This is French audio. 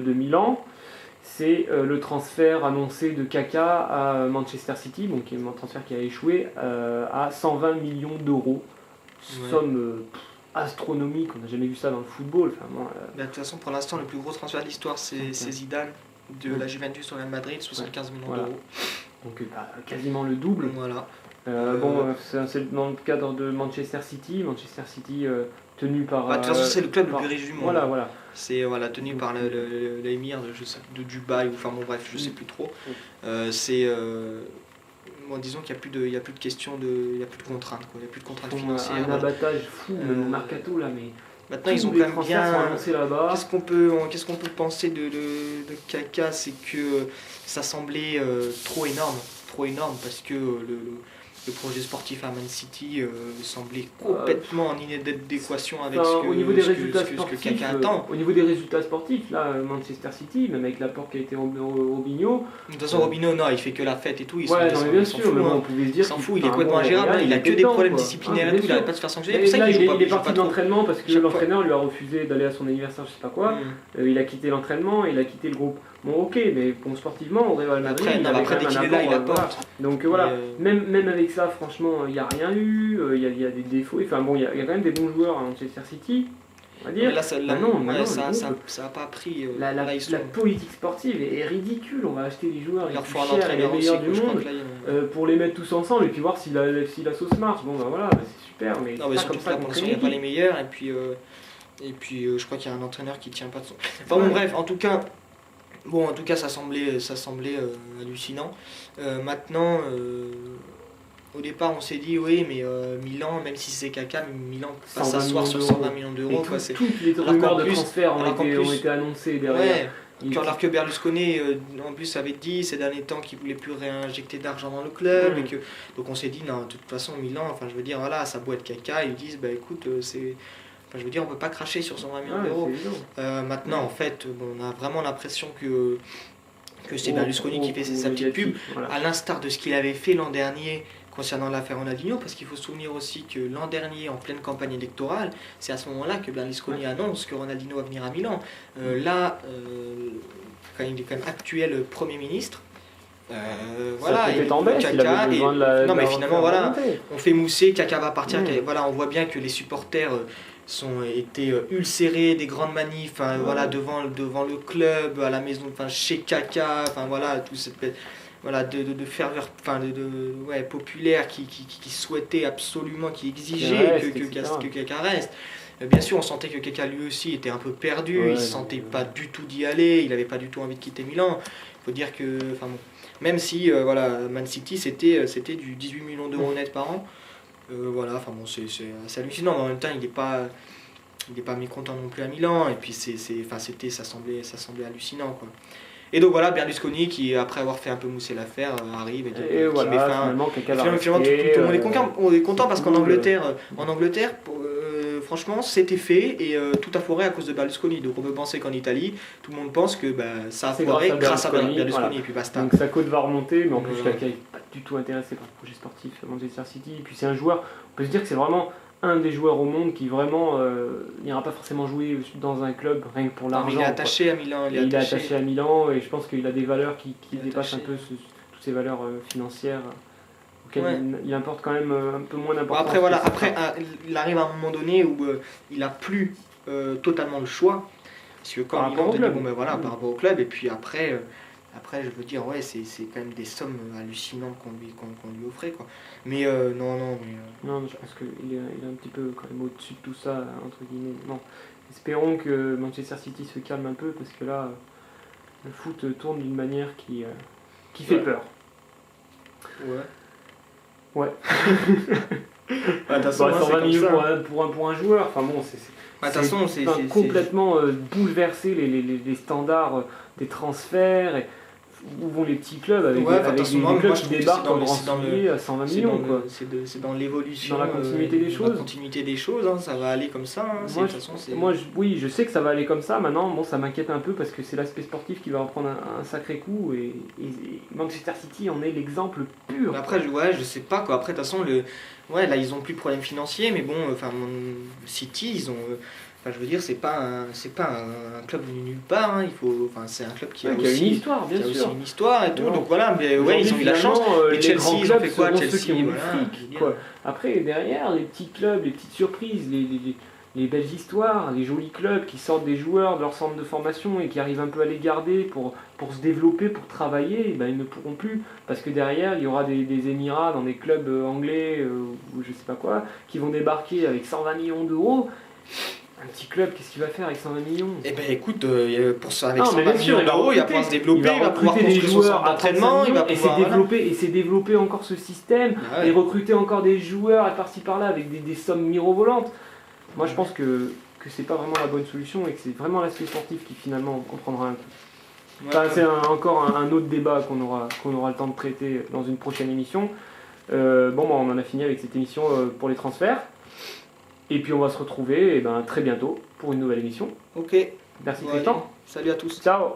de Milan, c'est le transfert annoncé de Kaka à Manchester City, donc qui est un transfert qui a échoué, à 120 millions d'euros. Somme astronomique, on n'a jamais vu ça dans le football. Enfin, moi, de toute façon, pour l'instant, le plus gros transfert de l'histoire, c'est Zidane, de la Juventus au Real Madrid, 75 millions d'euros. Donc quasiment le double. Voilà. C'est dans le cadre de Manchester City. Manchester City tenu par... de toute façon, c'est le club le plus riche du monde. Voilà. C'est tenu par l'émir de Dubaï, ou enfin bon bref, je sais plus trop. Disons qu'il n'y a plus de question il y a plus de contraintes, quoi. Il n'y a plus de contraintes financières. Un abattage fou, même au mercato là, mais... Maintenant, ils ont quand même bien annoncés là-bas. Qu'est-ce qu'on peut penser de Kaka, c'est que ça semblait trop énorme parce que le projet sportif à Man City semblait complètement en inadéquation avec ce que Kaka attend. Au niveau des résultats sportifs, là, Manchester City, même avec l'apport qui a été Robinho... De toute façon, Robinho, non, il fait que la fête et tout. Bien sûr, mais on pouvait se dire... Il s'en fout, il est complètement ingérable, il a que des problèmes disciplinaires et tout, il n'arrête pas de se faire sanctionner. Il est parti de l'entraînement parce que l'entraîneur lui a refusé d'aller à son anniversaire, je sais pas quoi. Il a quitté l'entraînement, il a quitté le groupe. Bon, ok, mais bon, sportivement, au Real Madrid, après dès qu'il est là, il apporte. Donc voilà, même avec ça, franchement, il n'y a rien eu, il y a des défauts. Enfin bon, il y a quand même des bons joueurs à Manchester City, on va dire. Mais là, ça n'a pas pris. La politique sportive est ridicule. On va acheter les joueurs les plus chers et les meilleurs du monde pour les mettre tous ensemble et puis voir si la sauce marche. Bon, ben voilà, c'est super, mais non, mais surtout que là, pour l'instant, il n'y a pas les meilleurs, et puis je crois qu'il y a un entraîneur qui ne tient pas de son. Enfin bon, bref, en tout cas, ça semblait hallucinant. Maintenant, au départ, on s'est dit, oui, mais Milan, même si c'est Kaka, Milan peut pas s'asseoir sur 120 millions d'euros. Toutes les rumeurs de transfert ont été annoncées derrière. Alors que Berlusconi, en plus, avait dit ces derniers temps qu'il voulait plus réinjecter d'argent dans le club. Donc on s'est dit, non, de toute façon, Milan, enfin, je veux dire, voilà, ça doit être Kaka. Ils disent, bah écoute, je veux dire, on peut pas cracher sur 120 millions d'euros. Maintenant, en fait, on a vraiment l'impression que c'est Berlusconi qui fait ses petites pubs, à l'instar de ce qu'il avait fait l'an dernier concernant l'affaire Ronaldinho, parce qu'il faut se souvenir aussi que l'an dernier, en pleine campagne électorale, c'est à ce moment-là que Berlusconi annonce que Ronaldinho va venir à Milan. Quand il est quand même actuel Premier ministre, non mais finalement voilà, on fait mousser, Kaka va partir, voilà, on voit bien que les supporters été ulcérés, des grandes manifs, devant le club, à la maison, chez Kaka, tout cette de ferveur, populaire qui souhaitait absolument, qui exigeait que Kaka reste. Bien sûr, on sentait que Kaka lui aussi était un peu perdu, il ne se sentait pas du tout d'y aller, il n'avait pas du tout envie de quitter Milan. Il faut dire que, même si Man City c'était du 18 millions d'euros net par an, c'est assez hallucinant, mais en même temps il n'est pas mécontent non plus à Milan, et puis ça semblait hallucinant, quoi. Et donc voilà, Berlusconi qui, après avoir fait un peu mousser l'affaire, arrive et qui met fin. Finalement, tout le monde est content. On est content parce qu'en Angleterre, franchement, c'était fait et tout a foiré à cause de Berlusconi. Donc on peut penser qu'en Italie, tout le monde pense que ça a foiré grâce à Berlusconi, et puis basta. Donc sa cote va remonter, mais en plus Kaka n'est pas du tout intéressé par le projet sportif Manchester City. Et puis c'est un joueur, on peut se dire que c'est vraiment un des joueurs au monde qui vraiment n'ira pas forcément jouer dans un club rien que pour l'argent. Il est attaché à Milan. Il est attaché à Milan et je pense qu'il a des valeurs qui dépassent un peu toutes ces valeurs financières auxquelles il importe quand même un peu moins d'importance. Après, il arrive à un moment donné où il n'a plus totalement le choix. Parce que quand Milan te dit, par rapport au club, et puis après, je veux dire, c'est quand même des sommes hallucinantes qu'on lui offrait, quoi. Mais non, je pense qu'il est un petit peu quand même au-dessus de tout ça, entre guillemets. Non. Espérons que Manchester City se calme un peu, parce que là, le foot tourne d'une manière qui fait peur. Ouais. 120 millions pour un joueur, c'est complètement bouleverser les standards des transferts. Où vont les petits clubs avec des clubs qui débarquent en grand soulier à 120 millions, quoi. C'est dans l'évolution, dans la continuité des choses. La continuité des choses, ça va aller comme ça. Je sais que ça va aller comme ça. Maintenant, ça m'inquiète un peu parce que c'est l'aspect sportif qui va en prendre un sacré coup, et Manchester City en est l'exemple pur. Après, je sais pas, quoi. Après, de toute façon, là, ils ont plus de problèmes financiers, mais bon, City, ils ont Enfin, je veux dire, c'est pas un club venu nulle part. Hein. C'est un club qui a aussi une histoire, bien sûr. Aussi une histoire et tout. Donc voilà, mais ouais, ils ont eu la chance. Les Chelsea, ils ont fait quoi? Chelsea, qui ont eu le fric, quoi. Après, derrière, les petits clubs, les petites surprises, les belles histoires, les jolis clubs qui sortent des joueurs de leur centre de formation et qui arrivent un peu à les garder pour se développer, pour travailler, ben, ils ne pourront plus. Parce que derrière, il y aura des Émirats dans des clubs anglais ou je sais pas quoi, qui vont débarquer avec 120 millions d'euros. Un petit club, qu'est-ce qu'il va faire avec 120 millions? Eh ben écoute, avec 120 millions d'euros, il va pouvoir se développer, il va pouvoir recruter des joueurs d'entraînement, il va pouvoir et c'est développer encore ce système, et recruter encore des joueurs et par-ci par-là avec des sommes mirobolantes. Moi je pense que c'est pas vraiment la bonne solution et que c'est vraiment l'aspect sportif qui finalement en prendra un coup. Enfin, c'est encore un autre débat qu'on aura le temps de traiter dans une prochaine émission. On en a fini avec cette émission pour les transferts. Et puis on va se retrouver très bientôt pour une nouvelle émission. Ok. Merci Tristan. Salut à tous. Ciao.